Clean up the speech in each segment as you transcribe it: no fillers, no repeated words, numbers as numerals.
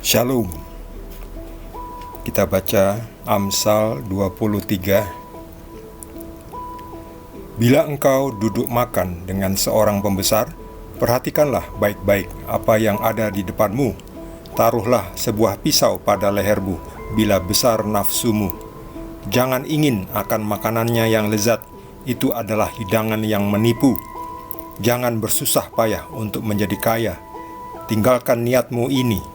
Shalom. Kita baca Amsal 23. Bila engkau duduk makan dengan seorang pembesar, perhatikanlah baik-baik apa yang ada di depanmu. Taruhlah sebuah pisau pada lehermu bila besar nafsumu. Jangan ingin akan makanannya yang lezat, itu adalah hidangan yang menipu. Jangan bersusah payah untuk menjadi kaya. Tinggalkan niatmu ini.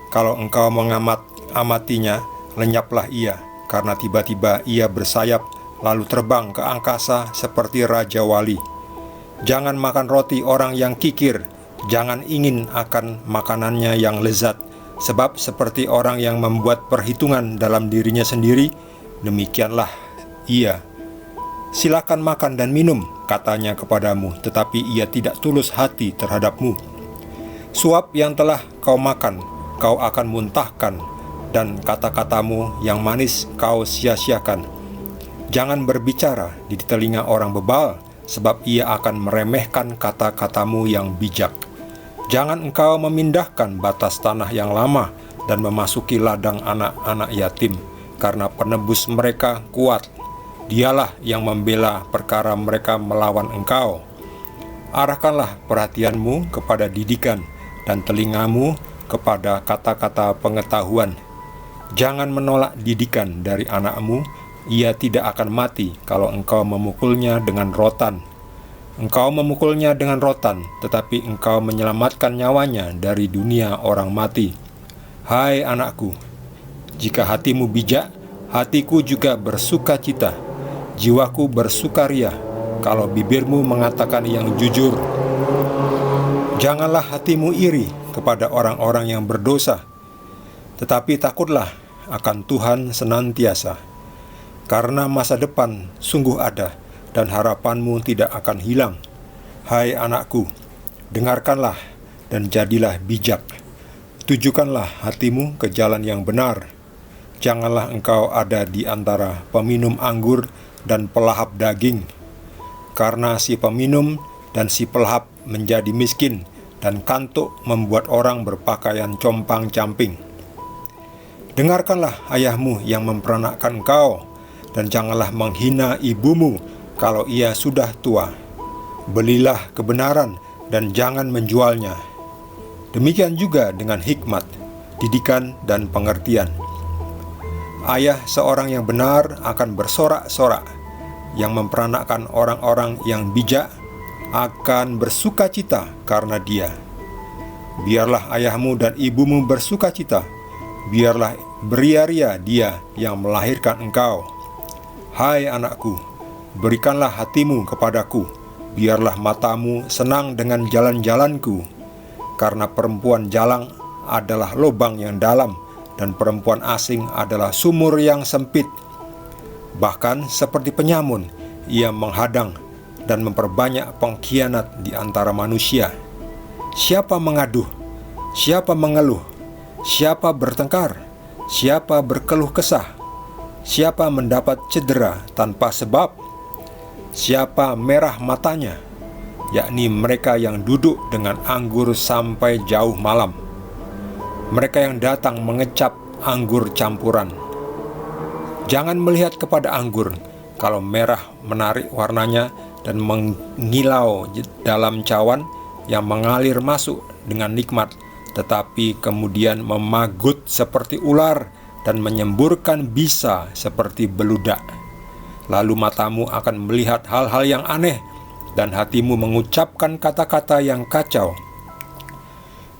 Kalau engkau mengamatinya, lenyaplah ia, karena tiba-tiba ia bersayap, lalu terbang ke angkasa seperti Raja Wali. Jangan makan roti orang yang kikir, jangan ingin akan makanannya yang lezat, sebab seperti orang yang membuat perhitungan dalam dirinya sendiri, demikianlah ia. Silakan makan dan minum, katanya kepadamu, tetapi ia tidak tulus hati terhadapmu. Suap yang telah kau makan, kau akan muntahkan, dan kata-katamu yang manis kau sia-siakan. Jangan berbicara di telinga orang bebal, sebab ia akan meremehkan kata-katamu yang bijak. Jangan engkau memindahkan batas tanah yang lama dan memasuki ladang anak-anak yatim, karena penebus mereka kuat. Dialah yang membela perkara mereka melawan engkau. Arahkanlah perhatianmu kepada didikan dan telingamu kepada kata-kata pengetahuan. Jangan menolak didikan dari anakmu, ia tidak akan mati kalau engkau memukulnya dengan rotan. Engkau memukulnya dengan rotan, tetapi engkau menyelamatkan nyawanya dari dunia orang mati. Hai anakku, jika hatimu bijak, hatiku juga bersuka cita. Jiwaku bersukaria kalau bibirmu mengatakan yang jujur. Janganlah hatimu iri kepada orang-orang yang berdosa, tetapi takutlah akan Tuhan senantiasa, karena masa depan sungguh ada dan harapanmu tidak akan hilang. Hai anakku, dengarkanlah dan jadilah bijak. Tujukanlah hatimu ke jalan yang benar. Janganlah engkau ada di antara peminum anggur dan pelahap daging, karena si peminum dan si pelahap menjadi miskin, dan kantuk membuat orang berpakaian compang-camping. Dengarkanlah ayahmu yang memperanakkan engkau, dan janganlah menghina ibumu kalau ia sudah tua. Belilah kebenaran dan jangan menjualnya. Demikian juga dengan hikmat, didikan, dan pengertian. Ayah seorang yang benar akan bersorak-sorak, yang memperanakkan orang-orang yang bijak akan bersuka cita karena dia. Biarlah ayahmu dan ibumu bersuka cita, biarlah beria-ria dia yang melahirkan engkau. Hai anakku, berikanlah hatimu kepadaku, biarlah matamu senang dengan jalan-jalanku, karena perempuan jalang adalah lubang yang dalam, dan perempuan asing adalah sumur yang sempit. Bahkan seperti penyamun, ia menghadang dan memperbanyak pengkhianat di antara manusia. Siapa mengaduh? Siapa mengeluh? Siapa bertengkar? Siapa berkeluh kesah? Siapa mendapat cedera tanpa sebab? Siapa merah matanya? Yakni mereka yang duduk dengan anggur sampai jauh malam, mereka yang datang mengecap anggur campuran. Jangan melihat kepada anggur kalau merah menarik warnanya dan mengilau dalam cawan yang mengalir masuk dengan nikmat, tetapi kemudian memagut seperti ular dan menyemburkan bisa seperti beludak. Lalu matamu akan melihat hal-hal yang aneh, dan hatimu mengucapkan kata-kata yang kacau.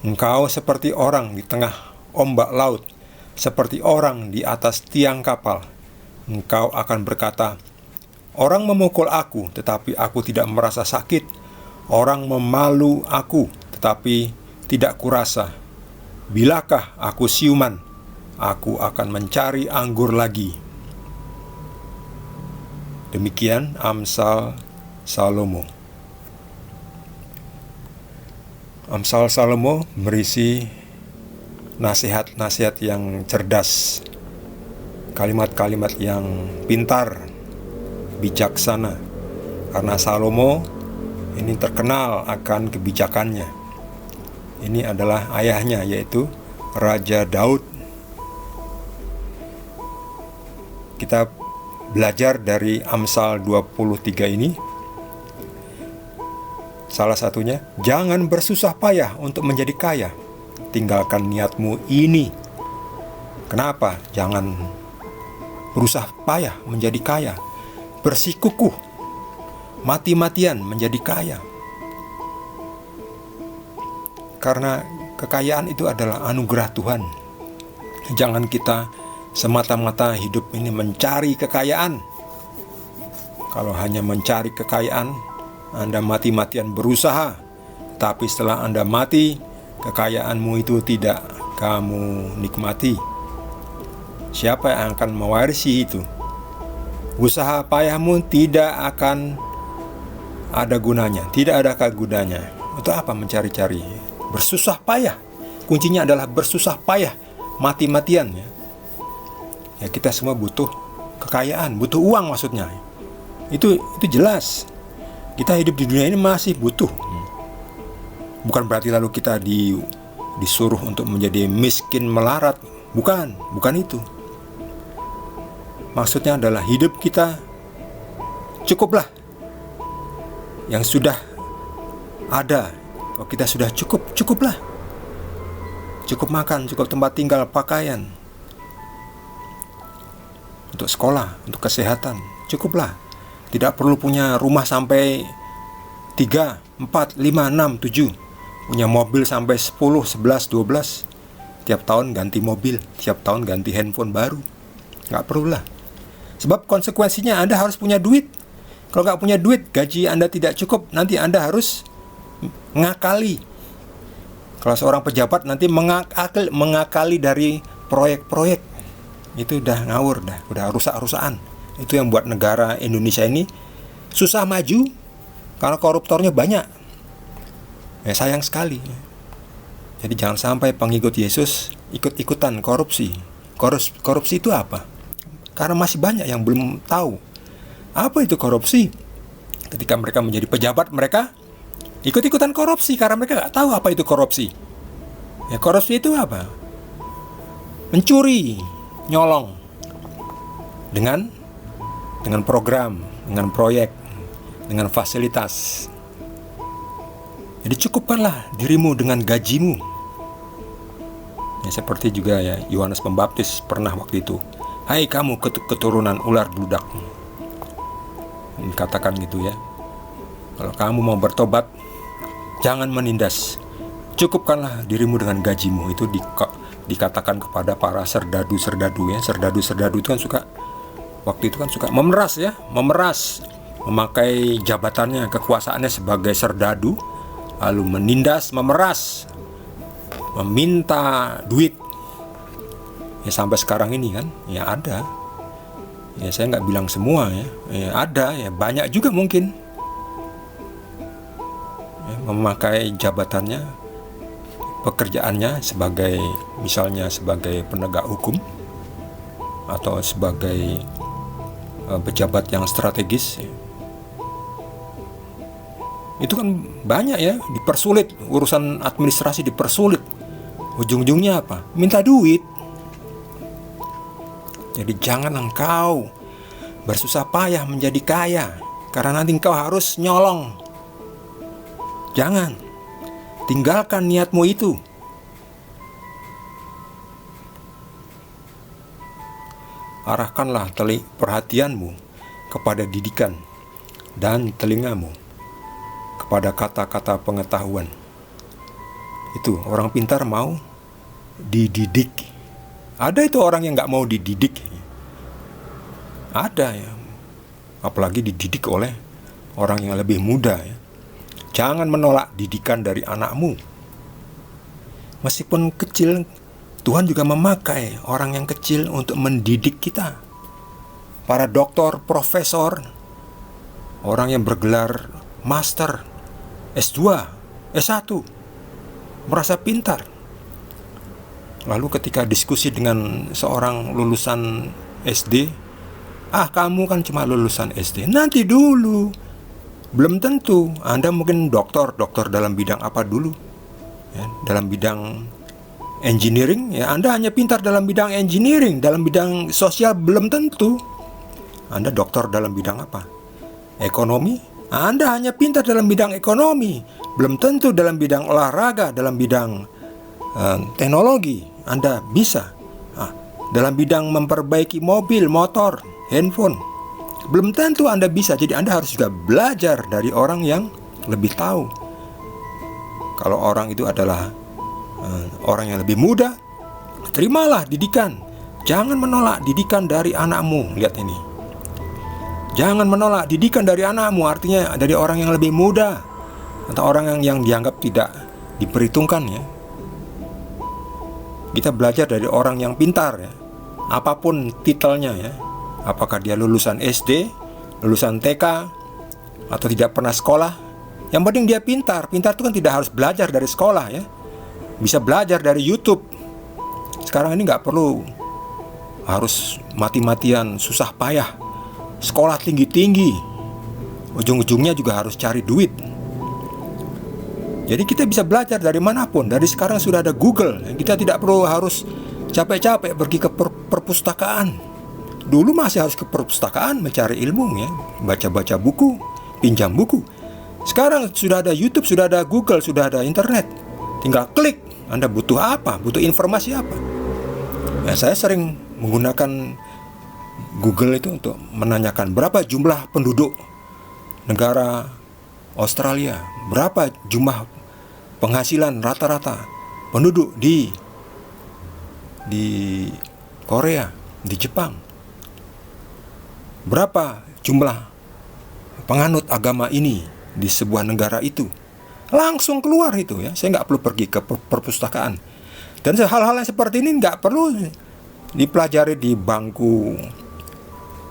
Engkau seperti orang di tengah ombak laut, seperti orang di atas tiang kapal. Engkau akan berkata, orang memukul aku, tetapi aku tidak merasa sakit. Orang memalu aku, tetapi tidak kurasa. Bilakah aku siuman, aku akan mencari anggur lagi. Demikian Amsal Salomo. Amsal Salomo berisi nasihat-nasihat yang cerdas, kalimat-kalimat yang pintar, bijaksana, karena Salomo ini terkenal akan kebijakannya. Ini adalah ayahnya, yaitu Raja Daud. Kita belajar dari Amsal 23 ini. Salah satunya, jangan bersusah payah untuk menjadi kaya. Tinggalkan niatmu ini. Kenapa? Jangan berusaha payah menjadi kaya. Bersikukuh, mati-matian menjadi kaya. Karena kekayaan itu adalah anugerah Tuhan. Jangan kita semata-mata hidup ini mencari kekayaan. Kalau hanya mencari kekayaan, Anda mati-matian berusaha, tapi setelah Anda mati, kekayaanmu itu tidak kamu nikmati. Siapa yang akan mewarisi itu? Usaha payahmu tidak akan ada gunanya, tidak ada gunanya. Untuk apa mencari-cari? Bersusah payah. Kuncinya adalah bersusah payah, mati-matian ya. Ya, kita semua butuh kekayaan, butuh uang maksudnya. Itu jelas. Kita hidup di dunia ini masih butuh. Bukan berarti lalu kita disuruh untuk menjadi miskin melarat. Bukan itu. Maksudnya adalah hidup kita cukuplah. Yang sudah ada. Kalau kita sudah cukuplah. Cukup makan, cukup tempat tinggal, pakaian. Untuk sekolah, untuk kesehatan, cukuplah. Tidak perlu punya rumah sampai 3, 4, 5, 6, 7. Punya mobil sampai 10, 11, 12. Tiap tahun ganti mobil, tiap tahun ganti handphone baru. Nggak perlulah. Sebab konsekuensinya Anda harus punya duit. Kalau nggak punya duit, gaji Anda tidak cukup, nanti Anda harus ngakali. Kalau seorang pejabat nanti mengakali dari proyek-proyek, itu udah ngawur, udah rusak-rusakan. Itu yang buat negara Indonesia ini susah maju karena koruptornya banyak. Ya, sayang sekali. Jadi jangan sampai pengikut Yesus ikut-ikutan korupsi. Korupsi itu apa? Karena masih banyak yang belum tahu apa itu korupsi. Ketika mereka menjadi pejabat, mereka ikut-ikutan korupsi karena mereka nggak tahu apa itu korupsi. Ya, korupsi itu apa? Mencuri, nyolong dengan program, dengan proyek, dengan fasilitas. Jadi cukupkanlah dirimu dengan gajimu. Ya, seperti juga ya Yohanes Pembaptis pernah waktu itu, hai kamu keturunan ular bludak, dikatakan gitu ya. Kalau kamu mau bertobat, jangan menindas. Cukupkanlah dirimu dengan gajimu. Itu dikatakan kepada para serdadu-serdadu ya. Serdadu-serdadu itu kan waktu itu kan suka memeras ya, memakai jabatannya, kekuasaannya sebagai serdadu, lalu menindas, memeras, meminta duit. Ya sampai sekarang ini kan, ya ada. Ya saya nggak bilang semua ya, ya ada ya, banyak juga mungkin. Memakai jabatannya, pekerjaannya sebagai misalnya sebagai penegak hukum atau sebagai pejabat yang strategis. Itu kan banyak ya, dipersulit, urusan administrasi dipersulit. Ujung-ujungnya apa? Minta duit. Jadi jangan engkau bersusah payah menjadi kaya, karena nanti engkau harus nyolong. Jangan. Tinggalkan niatmu itu. Arahkanlah perhatianmu kepada didikan dan telingamu kepada kata-kata pengetahuan. Itu orang pintar mau dididik. Ada itu orang yang gak mau dididik. Ada ya. Apalagi dididik oleh orang yang lebih muda ya. Jangan menolak didikan dari anakmu. Meskipun kecil, Tuhan juga memakai orang yang kecil untuk mendidik kita. Para doktor, profesor, orang yang bergelar master, S2, S1, merasa pintar. Lalu ketika diskusi dengan seorang lulusan SD, kamu kan cuma lulusan SD. Nanti dulu. Belum tentu. Anda mungkin doktor dalam bidang apa dulu? Ya, dalam bidang engineering, ya Anda hanya pintar dalam bidang engineering, dalam bidang sosial belum tentu. Anda doktor dalam bidang apa? Ekonomi, Anda hanya pintar dalam bidang ekonomi, belum tentu dalam bidang olahraga, dalam bidang teknologi Anda bisa. Dalam bidang memperbaiki mobil, motor, handphone, belum tentu Anda bisa. Jadi Anda harus juga belajar dari orang yang lebih tahu. Kalau orang itu adalah orang yang lebih muda, terimalah didikan. Jangan menolak didikan dari anakmu. Lihat ini, jangan menolak didikan dari anakmu, artinya dari orang yang lebih muda atau orang yang dianggap tidak diperhitungkan, ya. Kita belajar dari orang yang pintar, ya. Apapun titelnya, ya. Apakah dia lulusan SD, lulusan TK, atau tidak pernah sekolah, yang penting dia pintar. Pintar itu kan tidak harus belajar dari sekolah, ya. Bisa belajar dari YouTube. Sekarang ini nggak perlu harus mati-matian susah payah sekolah tinggi-tinggi, ujung-ujungnya juga harus cari duit. Jadi kita bisa belajar dari manapun. Dari sekarang sudah ada Google. Kita tidak perlu harus capek-capek pergi ke perpustakaan. Dulu masih harus ke perpustakaan mencari ilmu, ya, baca-baca buku, pinjam buku. Sekarang sudah ada YouTube, sudah ada Google, sudah ada internet. Tinggal klik, Anda butuh apa, butuh informasi apa. Ya, saya sering menggunakan Google itu untuk menanyakan berapa jumlah penduduk negara Australia, berapa jumlah penghasilan rata-rata penduduk di Korea, di Jepang, berapa jumlah penganut agama ini di sebuah negara itu. Langsung keluar itu, ya. Saya nggak perlu pergi ke perpustakaan. Dan hal-hal yang seperti ini nggak perlu dipelajari di bangku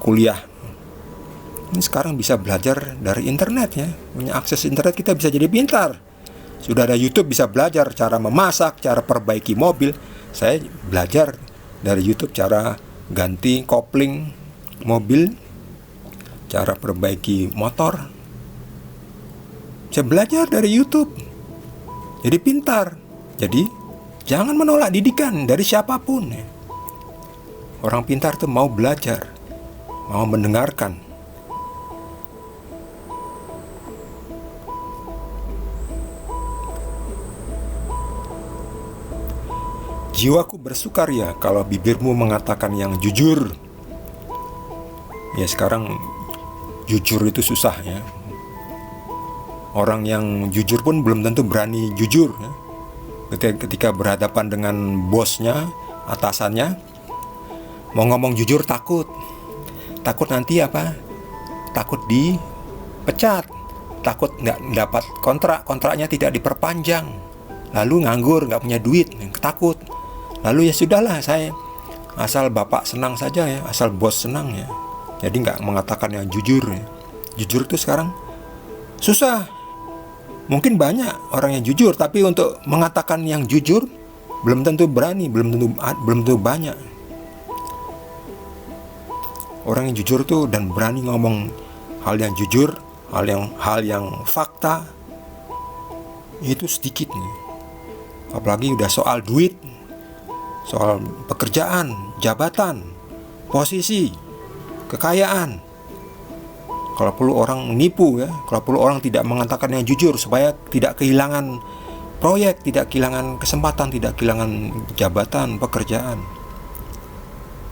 kuliah. Ini sekarang bisa belajar dari internet, ya. Punya akses internet, kita bisa jadi pintar. Sudah ada YouTube, bisa belajar cara memasak, cara perbaiki mobil. Saya belajar dari YouTube cara ganti kopling mobil, cara perbaiki motor. Saya belajar dari YouTube. Jadi pintar. Jadi jangan menolak didikan dari siapapun, ya. Orang pintar itu mau belajar, mau mendengarkan. Jiwaku bersukaria kalau bibirmu mengatakan yang jujur. Ya, sekarang jujur itu susah, ya. Orang yang jujur pun belum tentu berani jujur, ya. Ketika berhadapan dengan bosnya, atasannya, mau ngomong jujur takut nanti apa? Takut dipecat, takut nggak dapat kontraknya tidak diperpanjang, lalu nganggur, nggak punya duit, takut. Lalu ya sudahlah, saya asal bapak senang saja, ya, asal bos senang, ya. Jadi nggak mengatakan yang jujur, ya. Jujur itu sekarang susah. Mungkin banyak orang yang jujur, tapi untuk mengatakan yang jujur belum tentu berani, belum tentu banyak. Orang yang jujur tuh dan berani ngomong hal yang jujur, hal yang fakta, itu sedikit nih. Apalagi udah soal duit, soal pekerjaan, jabatan, posisi, kekayaan. Kalau perlu orang nipu, ya. Kalau perlu orang tidak mengatakan yang jujur supaya tidak kehilangan proyek, tidak kehilangan kesempatan, tidak kehilangan jabatan, pekerjaan.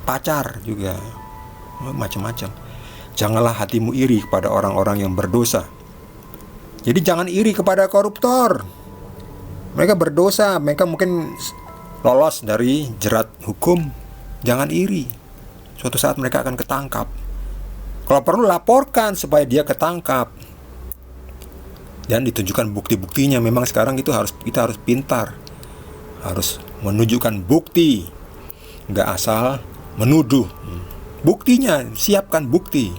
Pacar juga, macam-macam. Janganlah hatimu iri kepada orang-orang yang berdosa. Jadi jangan iri kepada koruptor. Mereka berdosa, mereka mungkin lolos dari jerat hukum. Jangan iri. Suatu saat mereka akan ketangkap. Kalau perlu laporkan supaya dia ketangkap dan ditunjukkan bukti-buktinya. Memang sekarang itu kita harus pintar, harus menunjukkan bukti, nggak asal menuduh. Buktinya, siapkan bukti.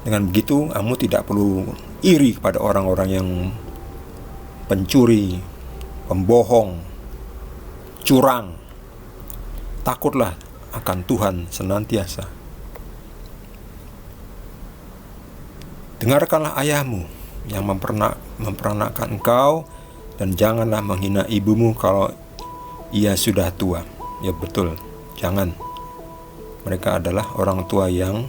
Dengan begitu kamu tidak perlu iri kepada orang-orang yang pencuri, pembohong, curang. Takutlah akan Tuhan senantiasa. Dengarkanlah ayahmu yang memperanakan engkau, dan janganlah menghina ibumu kalau ia sudah tua. Ya betul, jangan. Mereka adalah orang tua yang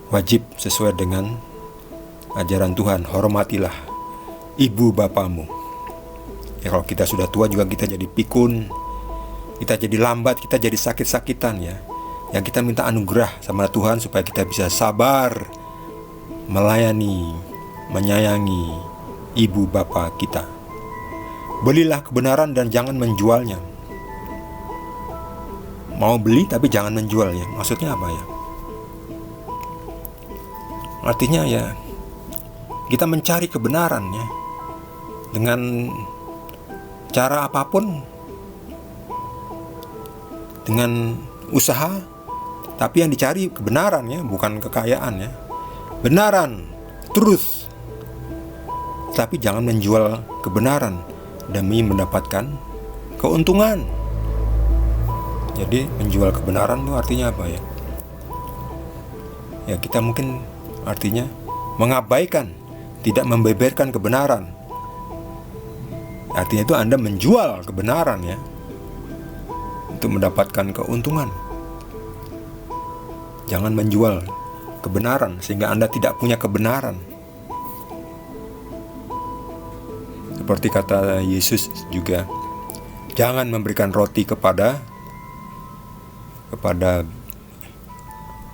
wajib sesuai dengan ajaran Tuhan. Hormatilah ibu bapamu. Ya kalau kita sudah tua juga kita jadi pikun, kita jadi lambat, kita jadi sakit-sakitan ya. Yang kita minta anugerah sama Tuhan supaya kita bisa sabar melayani, menyayangi ibu bapa kita. Belilah kebenaran dan jangan menjualnya. Mau beli tapi jangan menjualnya. Maksudnya apa ya? Artinya ya, kita mencari kebenaran ya, dengan cara apapun, dengan usaha, tapi yang dicari kebenaran ya, bukan kekayaan ya. Benaran, truth. Tapi jangan menjual kebenaran demi mendapatkan keuntungan. Jadi menjual kebenaran itu artinya apa ya? Ya kita mungkin artinya mengabaikan, tidak membeberkan kebenaran. Artinya itu Anda menjual kebenaran ya, untuk mendapatkan keuntungan. Jangan menjual kebenaran sehingga Anda tidak punya kebenaran. Seperti kata Yesus juga, jangan memberikan roti kepada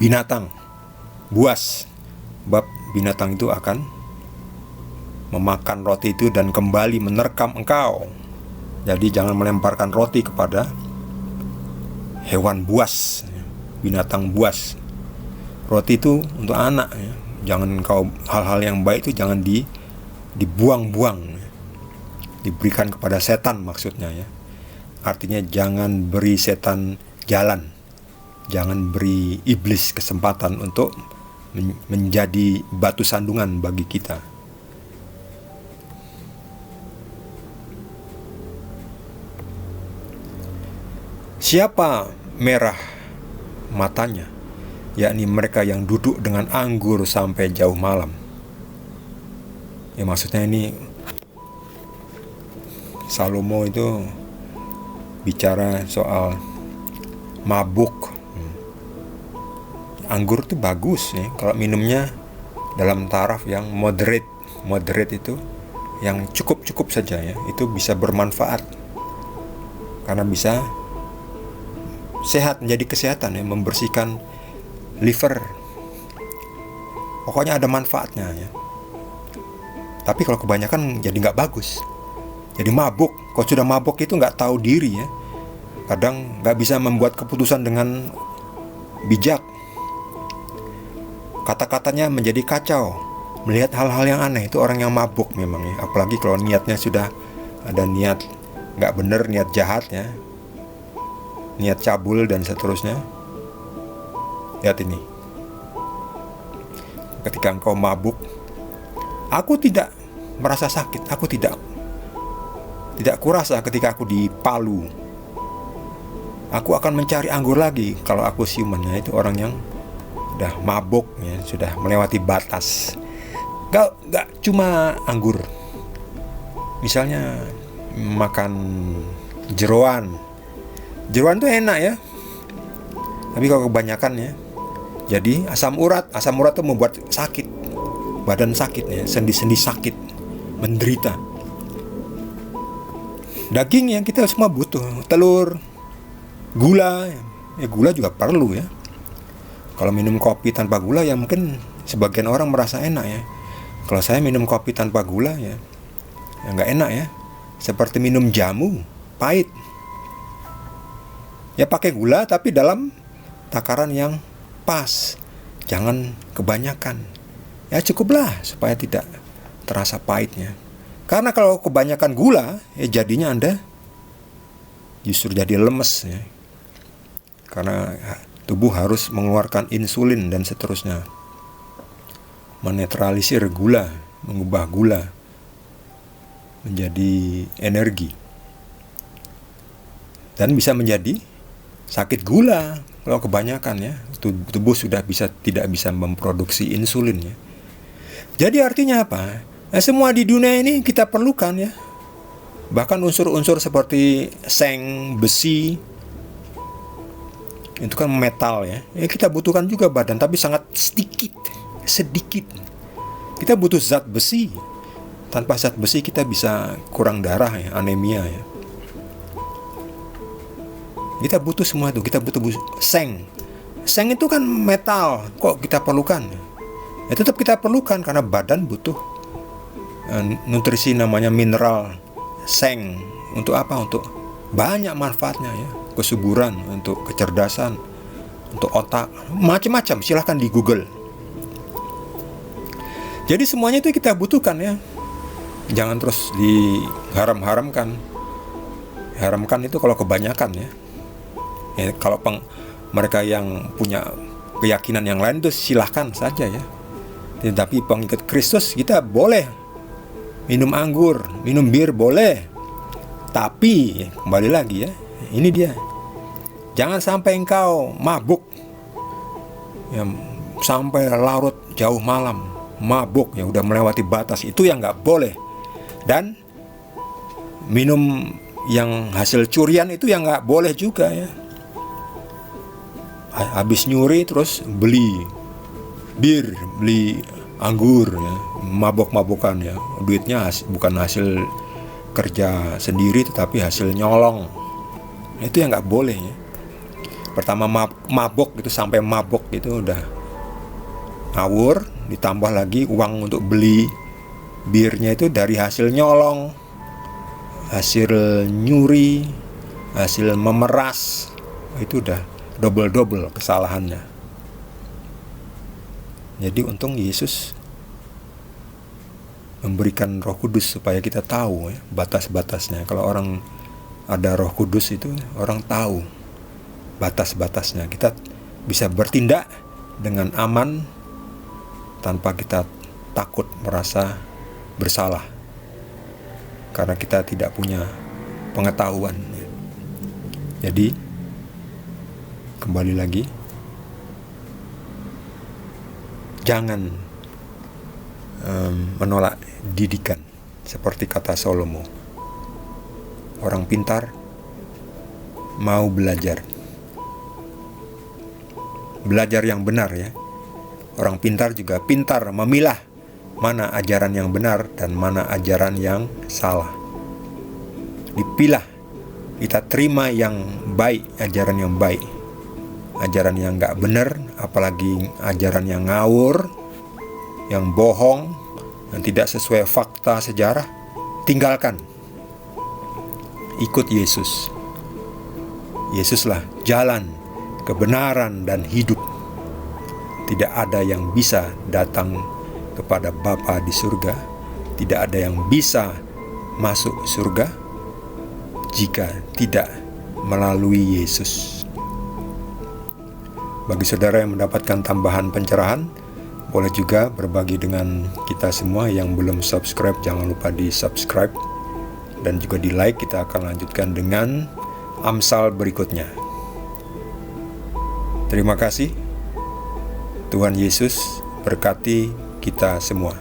binatang buas, sebab binatang itu akan memakan roti itu dan kembali menerkam engkau. Jadi jangan melemparkan roti kepada hewan buas, binatang buas. Roti itu untuk anak ya. Jangan kau, hal-hal yang baik itu jangan dibuang-buang, diberikan kepada setan maksudnya ya. Artinya jangan beri setan jalan, jangan beri iblis kesempatan untuk menjadi batu sandungan bagi kita. Siapa merah matanya, yakni mereka yang duduk dengan anggur sampai jauh malam. Ya maksudnya ini Salomo itu bicara soal mabuk. Anggur itu bagus ya, kalau minumnya dalam taraf yang moderate. Moderate itu yang cukup-cukup saja ya, itu bisa bermanfaat. Karena bisa sehat, menjadi kesehatan ya, membersihkan liver. Pokoknya ada manfaatnya ya. Tapi kalau kebanyakan jadi nggak bagus. Jadi mabuk. Kalau sudah mabuk itu nggak tahu diri ya. Kadang nggak bisa membuat keputusan dengan bijak. Kata-katanya menjadi kacau. Melihat hal-hal yang aneh, itu orang yang mabuk memang ya. Apalagi kalau niatnya sudah ada niat nggak benar, niat jahat ya, niat cabul dan seterusnya. Lihat ini. Ketika engkau mabuk, aku tidak merasa sakit. Aku tidak kurasa ketika aku dipalu. Aku akan mencari anggur lagi kalau aku siumannya. Itu orang yang sudah mabuk ya, sudah melewati batas. Gak cuma anggur. Misalnya makan jeroan. Jeroan tuh enak ya. Tapi kalau kebanyakan ya, jadi asam urat tuh membuat sakit. Badan sakit ya, sendi-sendi sakit, menderita. Daging yang kita semua butuh, telur, gula. Ya gula juga perlu ya. Kalau minum kopi tanpa gula ya mungkin sebagian orang merasa enak ya. Kalau saya minum kopi tanpa gula ya nggak enak ya. Seperti minum jamu, pahit. Ya pakai gula tapi dalam takaran yang pas. Jangan kebanyakan. Ya cukuplah supaya tidak terasa pahitnya. Karena kalau kebanyakan gula, ya jadinya Anda justru jadi lemes ya. Karena tubuh harus mengeluarkan insulin dan seterusnya. Menetralisir gula, mengubah gula menjadi energi. Dan bisa menjadi sakit gula kalau kebanyakan ya. Tubuh sudah tidak bisa memproduksi insulin ya. Jadi artinya apa? Nah, semua di dunia ini kita perlukan ya. Bahkan unsur-unsur seperti seng, besi, itu kan metal ya. Kita butuhkan juga badan, tapi sangat sedikit. Kita butuh zat besi. Tanpa zat besi kita bisa kurang darah ya, anemia ya. Kita butuh semua itu. Kita butuh seng. Seng itu kan metal, kok kita perlukan? Ya, tetap kita perlukan karena badan butuh nutrisi namanya mineral seng. Untuk apa? Untuk banyak manfaatnya ya. Kesuburan, untuk kecerdasan, untuk otak, macam-macam. Silahkan di Google. Jadi semuanya itu kita butuhkan ya. Jangan terus diharam-haramkan. Haramkan itu kalau kebanyakan ya. Kalau mereka yang punya keyakinan yang lain itu silahkan saja ya. Tetapi pengikut Kristus kita boleh minum anggur, minum bir boleh. Tapi kembali lagi ya, ini dia. Jangan sampai engkau mabuk ya, sampai larut jauh malam. Mabuk yang udah melewati batas, itu yang nggak boleh. Dan minum yang hasil curian itu yang nggak boleh juga ya. Habis nyuri terus beli bir, beli anggur ya, mabok-mabokan ya. Duitnya bukan hasil kerja sendiri tetapi hasil nyolong. Itu yang nggak boleh ya. Pertama mabok gitu, sampai mabok gitu udah ngawur, ditambah lagi uang untuk beli birnya itu dari hasil nyolong, hasil nyuri, hasil memeras. Itu udah double kesalahannya. Jadi untung Yesus memberikan Roh Kudus supaya kita tahu ya, batas-batasnya. Kalau orang ada Roh Kudus itu orang tahu batas-batasnya. Kita bisa bertindak dengan aman tanpa kita takut merasa bersalah karena kita tidak punya pengetahuan. Jadi kembali lagi, jangan menolak didikan seperti kata Salomo. Orang pintar mau belajar yang benar ya. Orang pintar juga pintar memilah mana ajaran yang benar dan mana ajaran yang salah. Dipilah, kita terima yang baik, ajaran yang baik. Ajaran yang gak benar, apalagi ajaran yang ngawur, yang bohong, yang tidak sesuai fakta sejarah, tinggalkan. Ikut Yesus. Yesuslah jalan, kebenaran, dan hidup. Tidak ada yang bisa datang kepada Bapa di surga, tidak ada yang bisa masuk surga jika tidak melalui Yesus. Bagi saudara yang mendapatkan tambahan pencerahan, boleh juga berbagi dengan kita semua. Yang belum subscribe, jangan lupa di subscribe dan juga di like. Kita akan lanjutkan dengan Amsal berikutnya. Terima kasih. Tuhan Yesus berkati kita semua.